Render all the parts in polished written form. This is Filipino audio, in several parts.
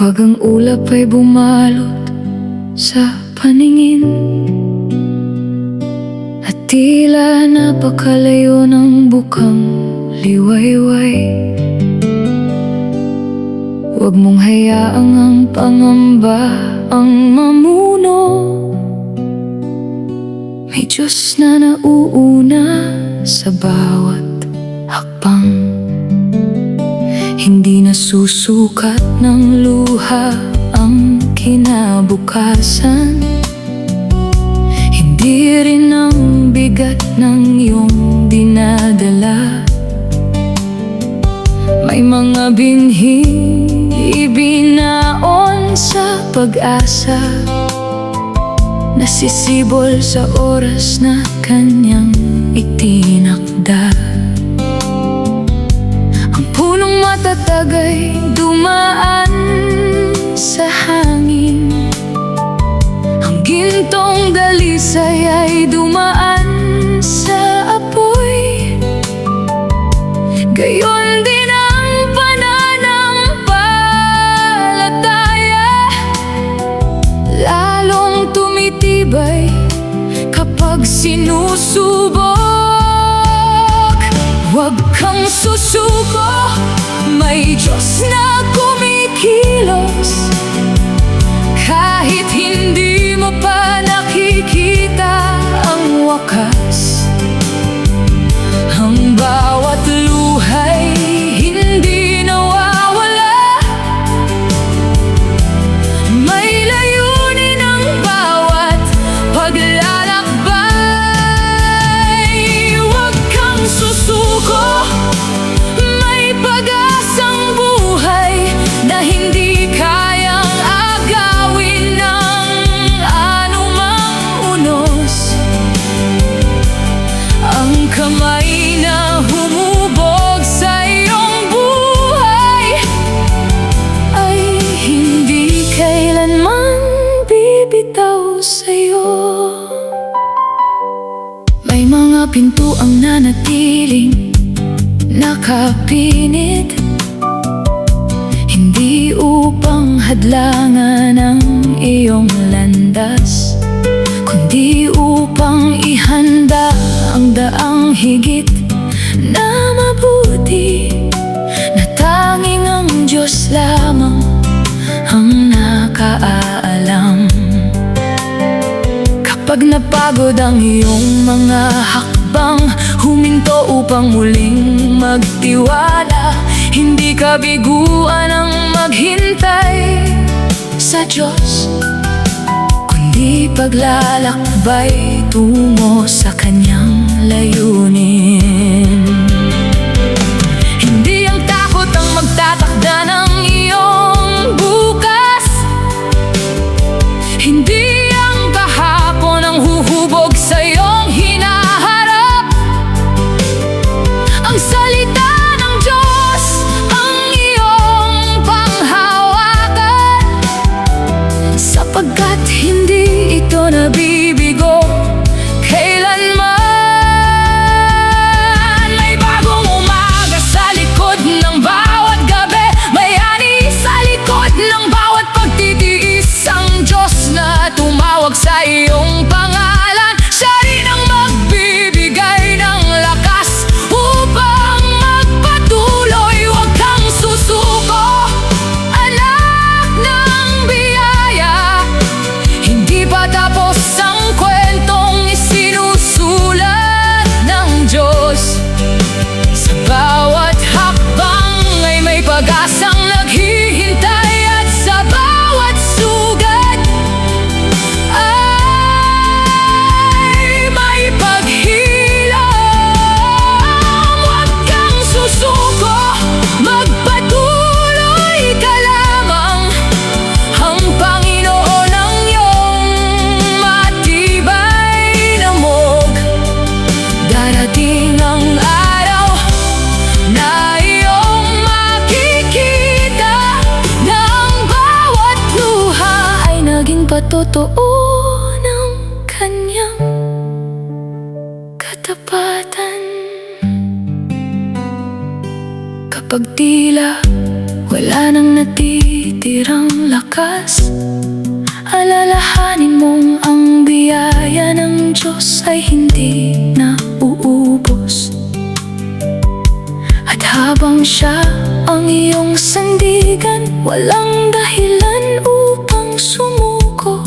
Kapag ang ulap ay bumalot sa paningin at tila napakalayo ng bukang liwayway, huwag mong hayaang ang pangamba ang mamuno. May Diyos na nauuna sa bawat hakbang. Hindi nasusukat ng luha ang kinabukasan. Hindi rin ang bigat ng iyong dinadala. May mga binhing ibinaon sa pag-asa, nasisibol sa oras na kanyang itinakda. Ang punong matatag ay dumaan sa hangin, ang gintong dalisay ay dumaan sa apoy. Gayon din ang pananampalataya, lalong tumitibay kapag sinusubok. Huwag kang susuko, may Diyos na kumikilos. Kahit hindi mo pa nakikita ang wakas, ang bawat luhay hindi nawawala. May layunin ang bawat paglalakbay. Huwag kang susuko, may pag-asang buhay na hindi kayang agawin ng anumang unos. Ang kamay na humubog sa iyong buhay ay hindi kailanman bibitaw sa'yo. May mga pintuang nanatiling nakapinit, hindi upang hadlangan ang iyong landas, kundi upang ihanda ang daang higit na mabuti, na tanging ang Diyos lamang ang nakaalam. Kapag napagod ang iyong mga hakbang, huminto upang muling magtiwala. Hindi kabiguan ang maghintay sa Diyos, kundi paglalakbay tungo sa kanyang layunin. Hindi ang takot ang magtatakda ng iyong bukas, hindi ang kahapon ang huhubog sa iyong hinaharap. Ang salita ng Diyos ang iyong panghawakan, sapagkat hindi ito nabibigo kailanman. May bagong umaga sa likod ng bawat gabi, may ani sa likod ng bawat pagtitiis. Ang Diyos na tumawag sa iyong pangalan, siya rin ang magbibigay ng lakas upang magpatuloy. Huwag kang susuko, anak ng biyaya. Hindi pa tapos ang kwentong isinusulat ng Diyos. Sa bawat hakbang ay may pag-asang naghihintay, at sa bawat sugat ay may paghilom. Huwag kang susuko, magpatuloy ka lamang. Ang Panginoon ang iyong matibay na mog. Darating ang araw na iyong makikita na ang bawat luha ay naging patotoo ng kanyang katapatan. Kapag tila wala nang natitirang lakas. Alalahanin mong ang biyaya ng Diyos ay hindi na uubos. At habang Siya ang iyong sandigan, walang dahilan upang sumuko,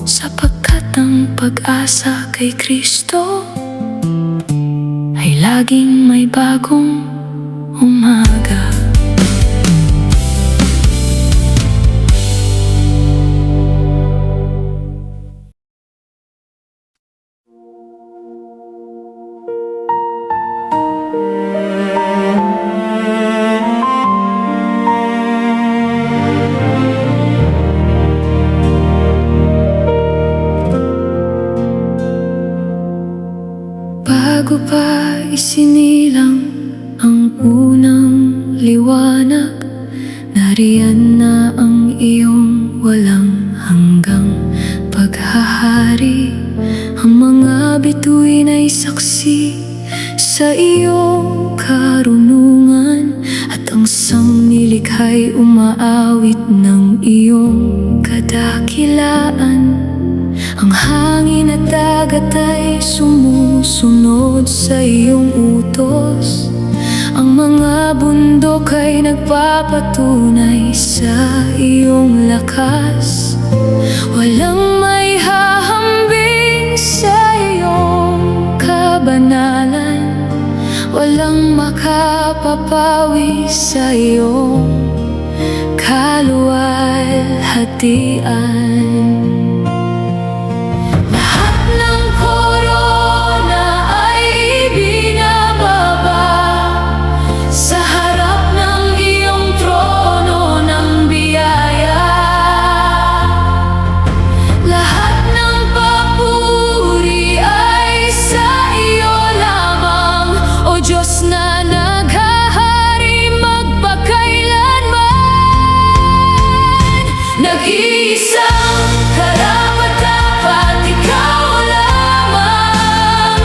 sapagkat ang pag-asa kay Kristo ay laging may bagong umaga. Bago pa isinilang ang unang liwanag, nariyan na ang iyong walang hanggang paghahari. Ang mga bituin ay saksi sa iyong karunungan, at ang sanglilikha'y umaawit ng iyong kadakilaan. Ang hangin at dagat ay sumusunod sa iyong utos. Ang mga bundok ay nagpapatunay sa iyong lakas. Walang may hahambing sa iyong kabanalan, walang makapapawi sa iyong kaluwalhatian. Nag-iisang karapat-dapat, ikaw lamang.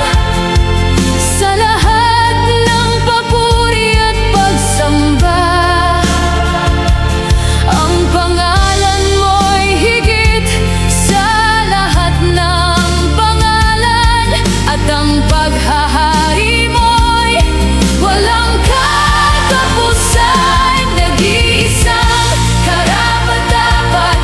Sa lahat ng papuri at pagsamba, ang pangalan mo'y higit sa lahat ng pangalan, at ang paghahari mo'y walang katapusan. Nag-iisang karapat-dapat,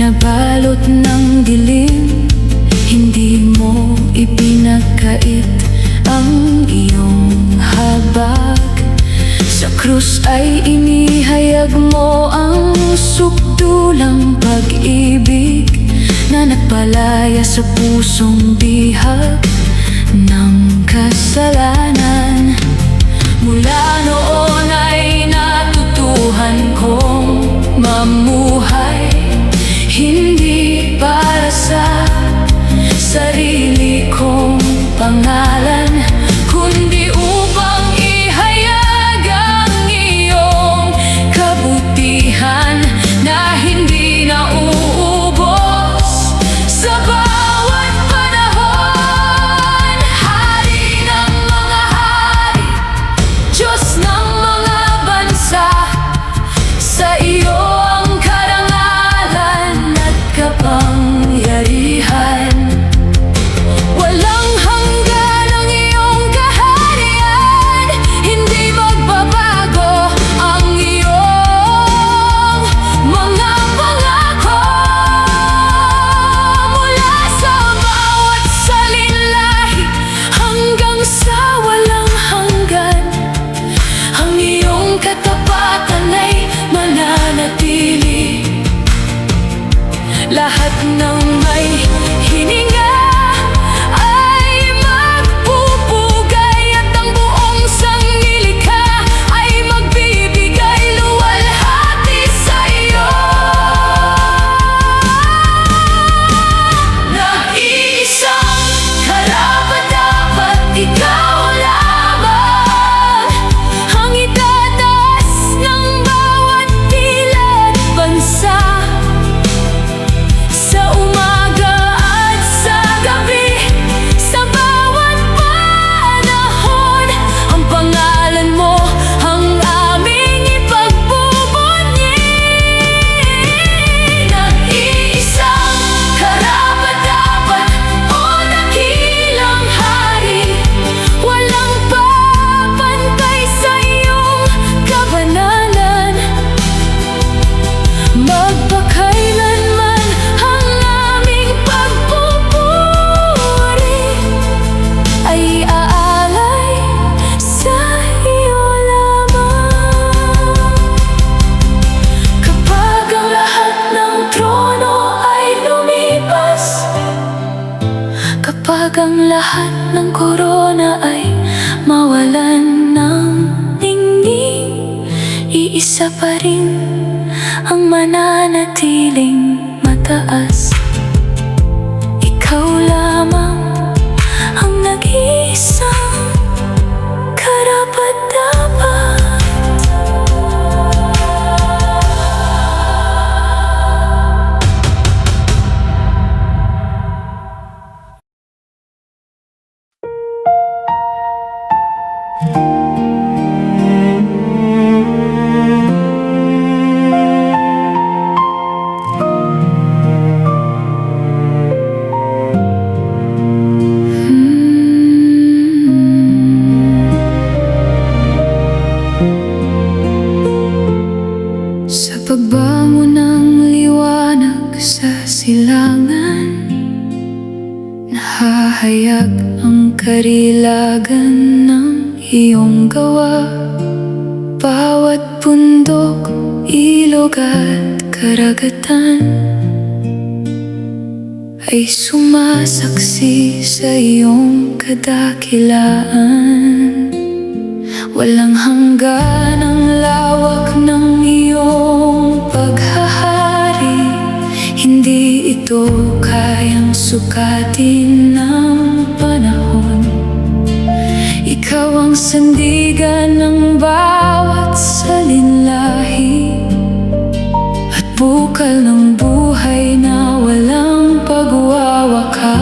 nabalot ng dilim, hindi mo ipinagkait ang iyong habag. Sa krus ay inihayag mo ang sukdulang pag-ibig na nagpalaya sa pusong bihag ng kasalanan. Mula noon ay natutuhan kong mamuhay, hindi para sa sarili kong pangalan, kundi upang ihayag ang iyong kabutihan na hindi nauubos sa bawat panahon. Hari ng mga hari, Diyos ng mga bansa, sa iyo ang karangalan at kapangyarihan. Walang hanggan Kapag ang lahat ng korona ay mawalan ng ningning, iisa pa rin ang mananatiling mataas. Ikaw lamang ang nag-iisang karapat-dapat. Sa pagbangon ng liwanag sa silangan, nahahayag ang karilagan ng iyong gawa. Bawat bundok, ilog at karagatan ay sumasaksi sa iyong kadakilaan. Walang hanggan ang lawak ng iyong paghahari, hindi ito kayang sukatin ng panahon. Ikaw ang sandigan ng bawat salinlahi at bukal ng buhay na walang pagwawakas.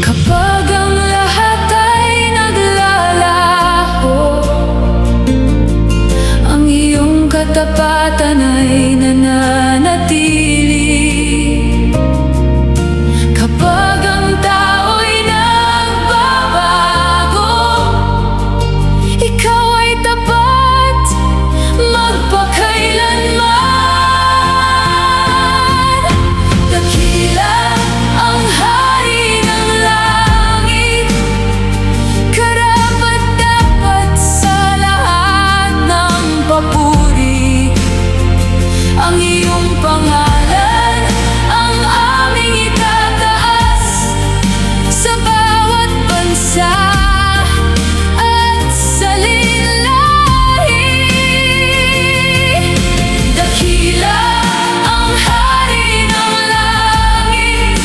Kapag ang lahat ay naglalaho, ang iyong katapatan ay nananatili. Kapag ang tao'y nagbabago, ikaw ay tapat magpakailanman. Dakila ang hari ng langit, karapat-dapat sa lahat ng papuri. Ang iyong pangalan ang aming itataas sa bawat bansa at salinlahi. Dakila ang hari ng langit,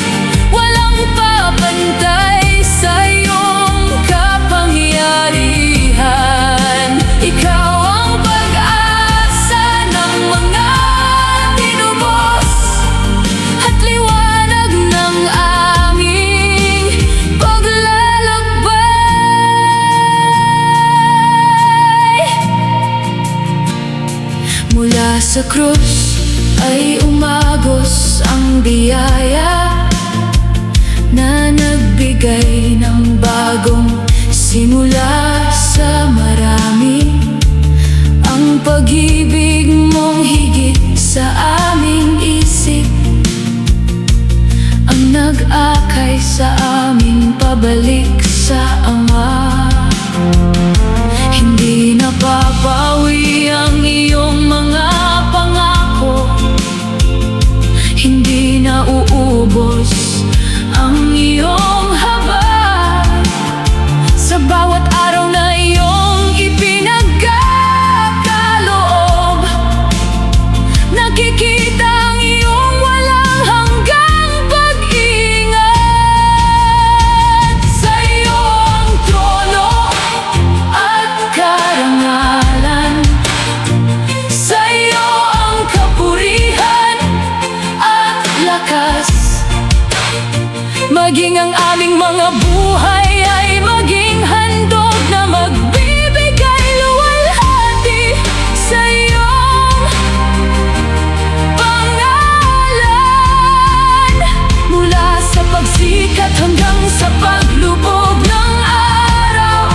walang papantay sa iyong kapangyarihan. Ikaw ang pag-asa ng mga tinubos at liwanag ng aming paglalakbay. Mula sa krus ay umagos ang biyaya na nagbigay ng bagong simula sa marami. Ang pag-ibig mong higit sa aming isip ang nag-akay sa amin pabalik sa Ama. Hindi napapawi ang iyong mga pangako, hindi nauubos ang iyong habag. Sa bawat araw na iyong ipinagkakaloob, nakikita ang iyong walang hanggang pag-iingat. Sa iyo ang trono at karangalan, sa iyo ang kapurihan at lakas. Maging ang aming mga buhay ay maging handog na magbibigay luwalhati sa iyong pangalan. Mula sa pagsikat hanggang sa paglubog ng araw,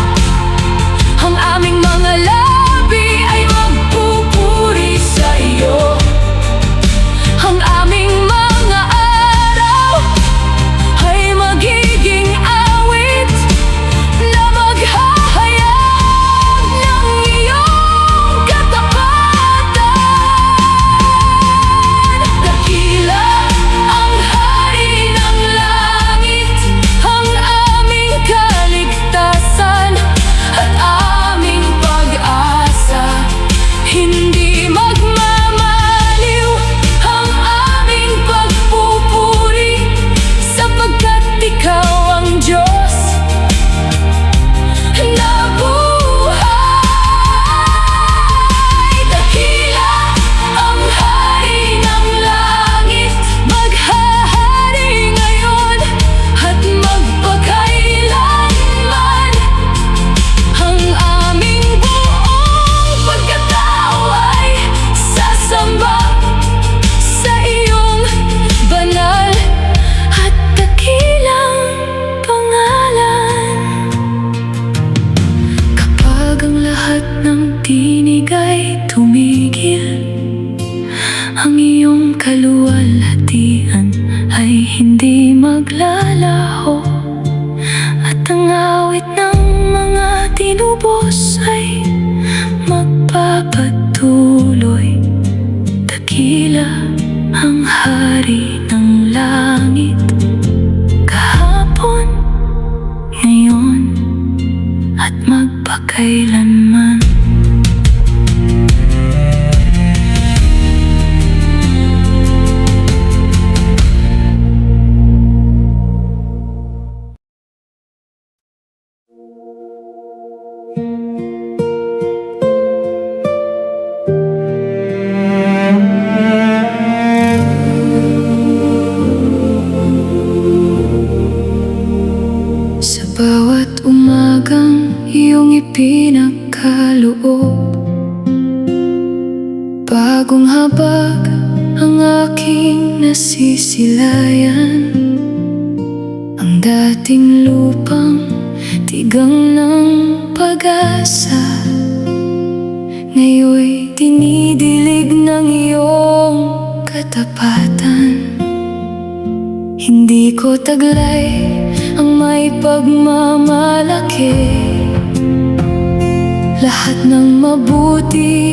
ang aming mga labi ay magpupuri sa iyo. Ang aming mga araw ay magiging awit hindi maglalaho, at ang awit ng mga tinubos ay magpapatuloy. Dakila ang hari ng langit, kahapon, ngayon, at magpakailanman. Sa bawat umagang iyong ipinagkaloob, bagong habag ang aking nasisilayan. Ang dating lupang tigang ng pag-asa, ngayon'y dinidilig ng iyong katapatan. Hindi ko taglay ang may pagmamalaki, lahat ng mabuti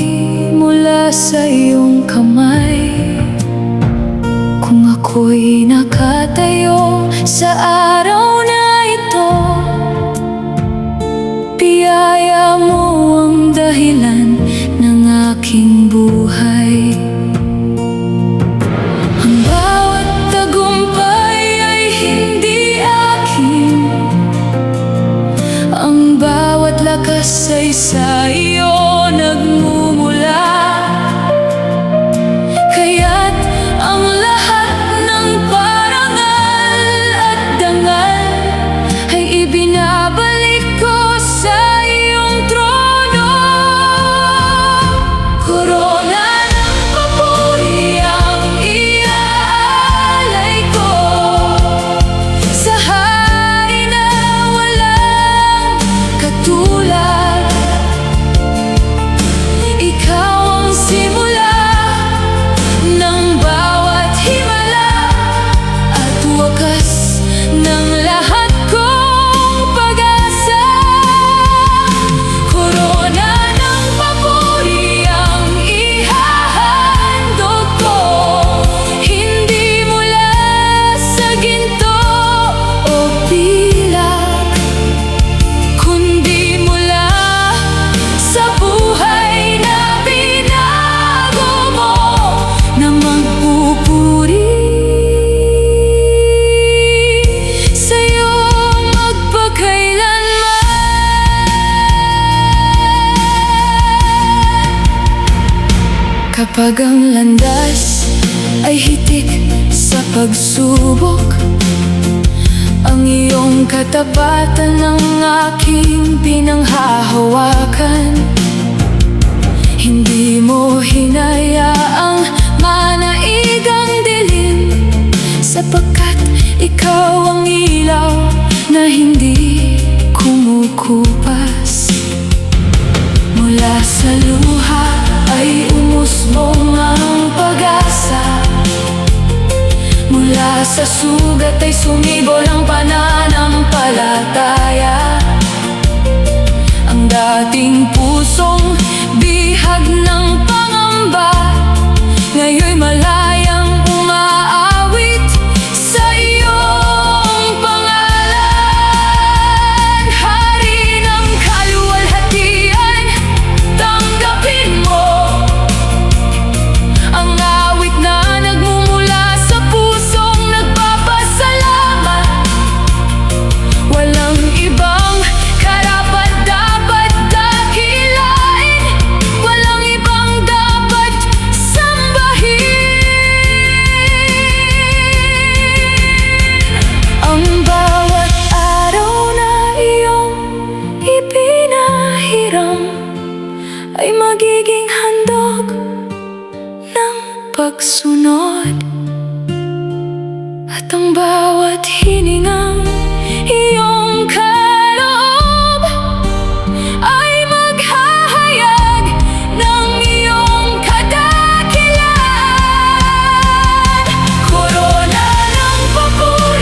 mula sa iyong kamay. Kung ako'y nakatayo sa araw na ito, biyaya mo ang dahilan ng aking buhay. Ang bawat tagumpay ay hindi akin, ang bawat lakas ay sa iyo nagmumula. Kaya't ang lahat ng parangal at dangal ay ibinabalik ko sa iyong trono. Korona ng papuri ang iaalay ko sa hari na walang katulad. Ikaw ang simula ng bawat himala at wakas ng lahat kong pag-asa. Korona ng papuri ang ihahandog ko, hindi mula sa ginto o pilak, kundi mula sa buhay na binago mo na magpupuri sa'yo magpakailanman. Kapag ang landas ay hitik sa pagsubok, ang iyong katapatan ang aking pinanghahawakan. Hindi mo hinayaang manaigang dilim, sapagkat ikaw ang ilaw na hindi kumukupas. Mula sa luha ay umusbong ang pag-asa, mula sa sugat ay sumibol ang pananampalataya. Ang dating pusong bihag ng pangamba, ngayon'y malayang umaawit sa iyong pangalan. Hari ng kaluwalhatian, tanggapin mo ang awit na nagmumula sa pusong nagpapasalamat. Walang ibang karapat-dapat dakilain, walang ibang dapat sambahin. Ang bawat araw na iyong ipinahiram ay magiging handog ng pagsunod, at ang bawat hiningang iyong kaloob ay maghahayag ng iyong kadakilaan. Korona ng papuri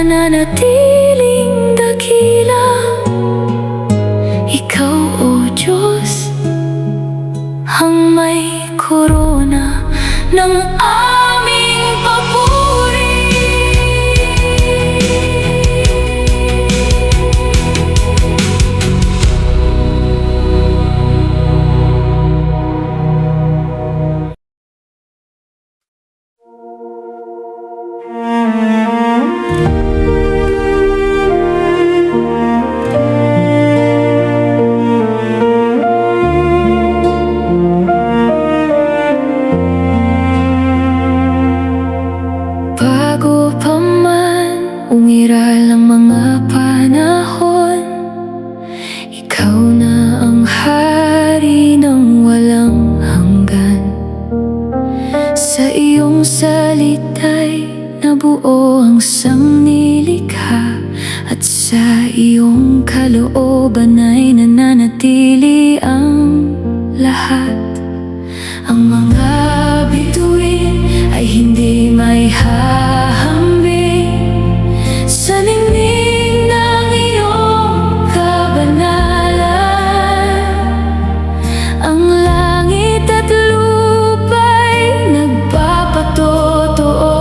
nananatiling dakila. Ikaw, O Diyos, ang may korona ng aming papuri. Bago pa man umiral ang mga panahon, ikaw na ang hari ng walang hanggan. Sa iyong salita'y nabuo ang sangnilikha, at sa iyong kalooban ay nananatili ang lahat. Ang mga bituin ay hindi may hahambing sa ningning ng iyong kabanalan. Ang langit at lupa'y nagpapatotoo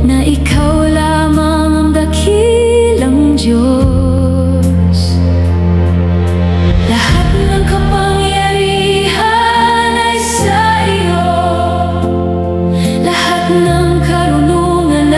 na ikaw lamang ang dakilang Diyos. Lahat ng kapangyarihan ay sa iyo, lahat ng karunungan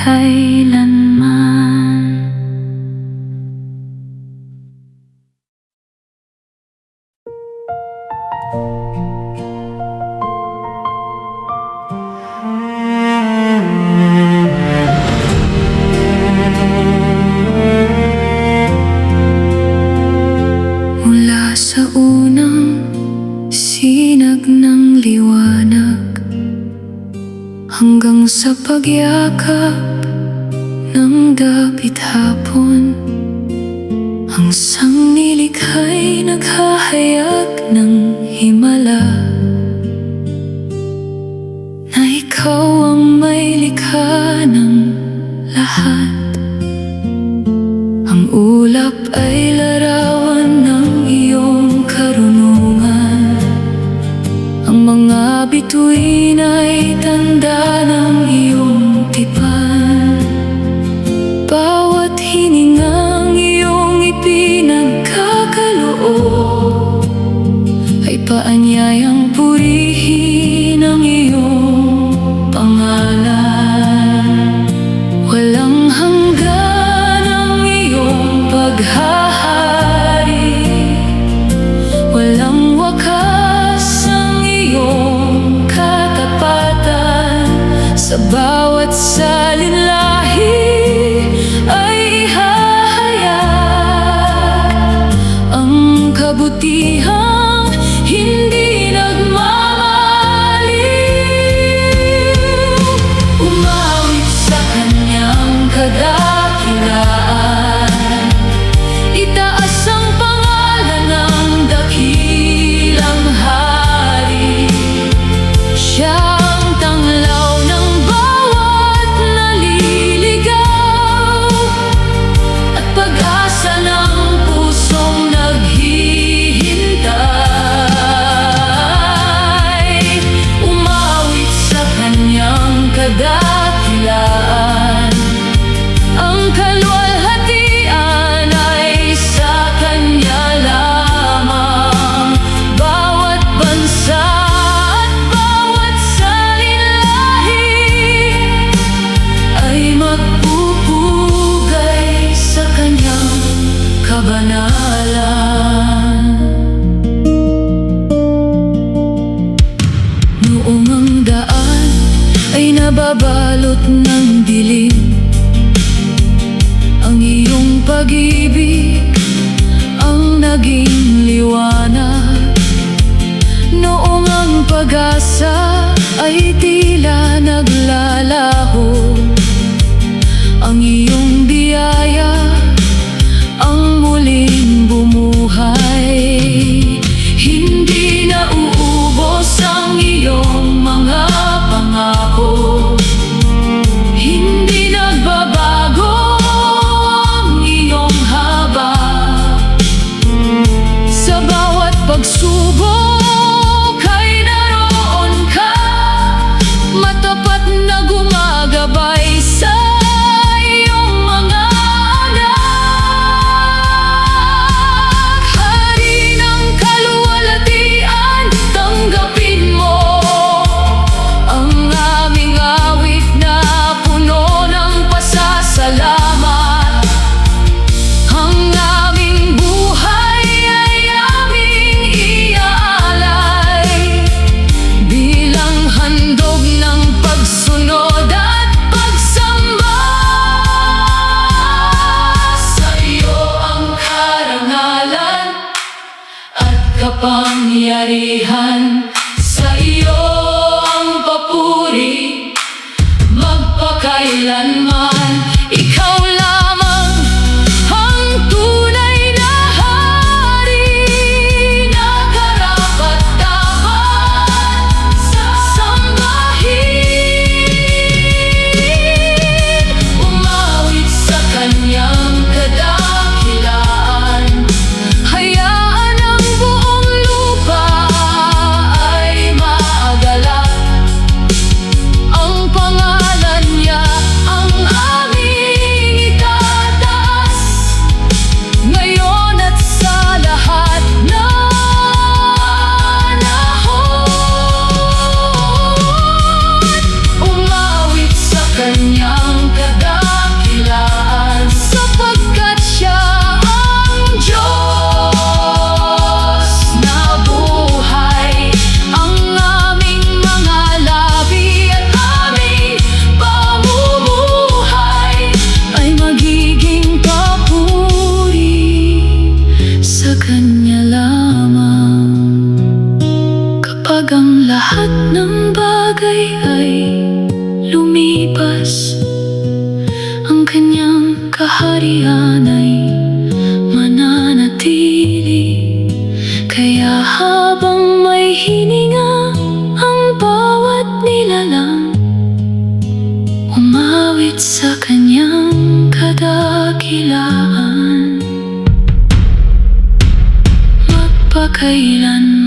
kailanman. Mula sa unang sinag ng liwanag hanggang sa pagyakap ng dapit hapon, ang sanglilikha'y naghahayag ng himala na ikaw ang may likha ng lahat. Ang ulap ay larawan ng iyong karunungan, ang mga bituin ay tanda ng iyong tipan. Bawat hiningang iyong ipinagkakaloob ay paanyayang purihin ang iyong pangalan. Walang hanggan ang iyong paghahari, walang wakas ang iyong katapatan. Sa bawat salinlahi ay ihahayag ang kabutihang hindi nagmamaliw. Umawit sa kanyang kadakilaan, itaas ang pangalan ng dakilang hari. Siya ang tanglaw ng bawat naliligaw at pag-asa ng pusong naghihintay. Umawit sa kanyang kadakilaan, ang kaluwalhatian ay sa kanya lamang. Bawat bansa at bawat salinlahi ay magpupugay sa kanyang kabanalan. Noong ang daan ay nababalot ng dilim, ang iyong pag-ibig ang naging liwanag. Noong ang pag-asa ay tila naglalaho, ang iyong biyaya ang muling bumuhay. Hindi na uubos ang iyong mga pangako, hindi nagbabago ang iyong habag. Sa bawat pagsubok ay naroon ka, matapat na gumagabay sa iyong mga anak. Hari ng kaluwalhatian, tanggapin mo ang aming awit na puno ng pasasalamat. Ang aming buhay ay aming iaalay bilang handog ng pagsunod at pagsamba. Sa iyo ang karangalan at kapangyarihan, sa iyo ang papuri magpakailanman. Ikaw lamang ang tunay na hari na karapat-dapat sambahin. Umawit sa kanyang kadakilaan, hayaan ang buong lupa ay maagalak. Ang pangalan niya ang Kapag ang lahat ng bagay ay lumipas, ang kanyang kaharian ay mananatili. Kaya habang may hininga ang bawat nilalang, umawit sa kanyang kadakilaan magpakailanman.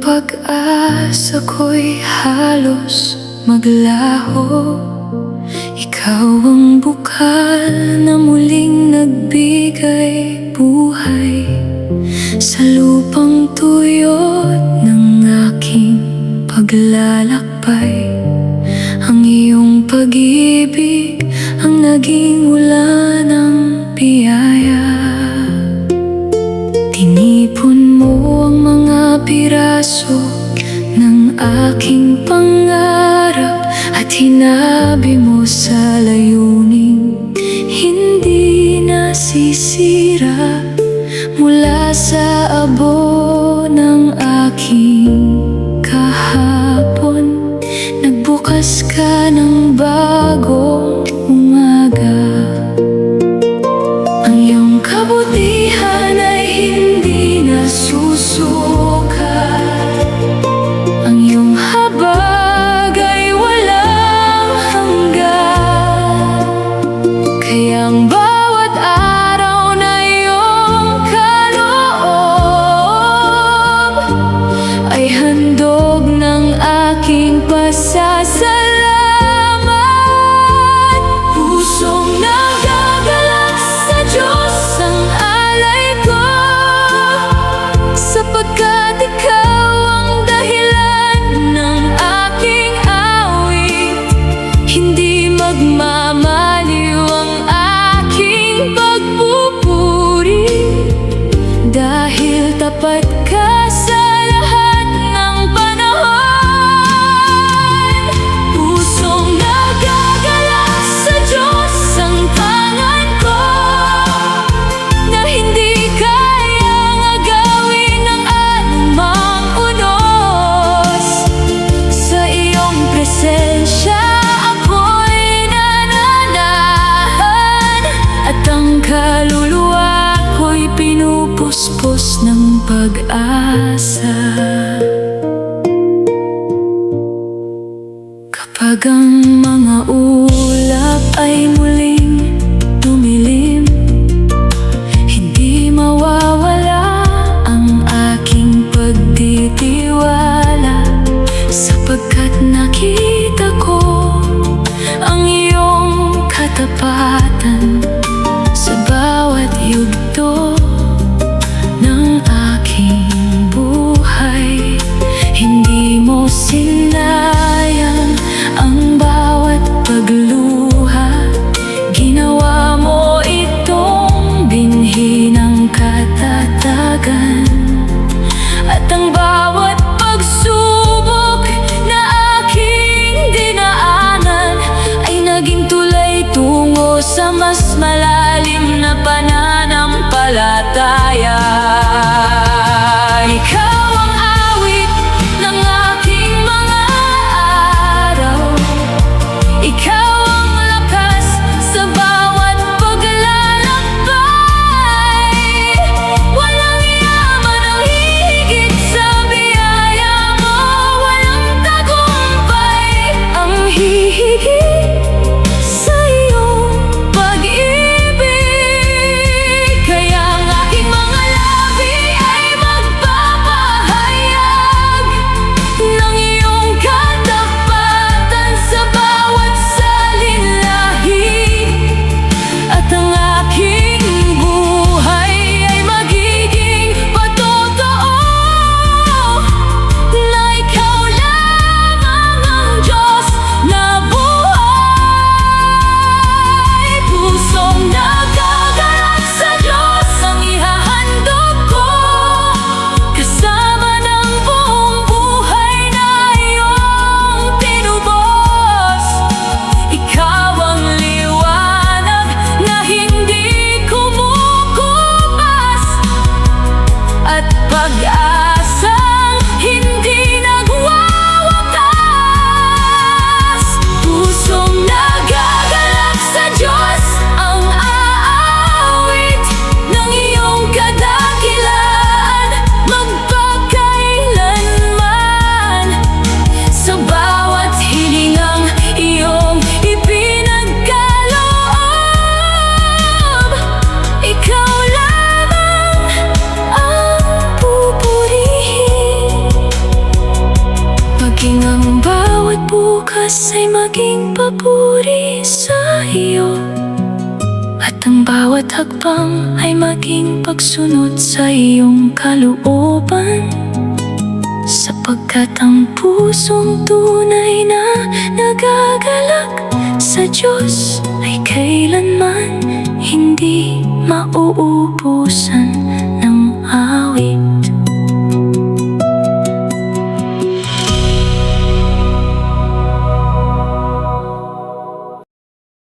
Pag-asa ko'y halos maglaho, ikaw ang bukal na muling nagbigay buhay sa lupang tuyot ng aking paglalakbay. Ang iyong pag-ibig ang naging ulan ng biyaya. Tinipon mo ang mga piraso ng aking pangarap at hinabi mo sa layuning hindi nasisira. Mula sa abo ng aking kahapon, nagbukas ka ng bagong umaga. Ang iyong kabutihan ay hindi nasusukat, ang iyong habag ay walang hanggan. Kaya ang bawat araw na iyong kaloob ay handog ng aking pasasalamat. Pusong nagagalak sa Diyos ang alay ko, sapagkat ikaw ang dahilan ng aking awit. Hindi magmamaliw ang aking pagpupuri, dahil tapat ka sa lahat ng panahon. Pusong nagagalak sa Diyos ang tangan ko, na hindi kayang agawin ng anumang unos. Sa iyong presensya ako'y nananahan, at ang kaluluwa ko'y pinupuspos ng pag-asa. Kapag ang mga ulap ay muling tumilim, hindi mawawala ang aking pagtitiwala, sapagkat nakita ko ang iyong katapatan sa bawat yugto ng aking buhay. Hindi mo sinayang ang bawat pagluha, oras ay maging papuri sa iyo, at ang bawat hakbang ay maging pagsunod sa iyong kalooban. Sapagkat ang pusong tunay na nagagalak sa Diyos ay kailanman hindi mauubusan.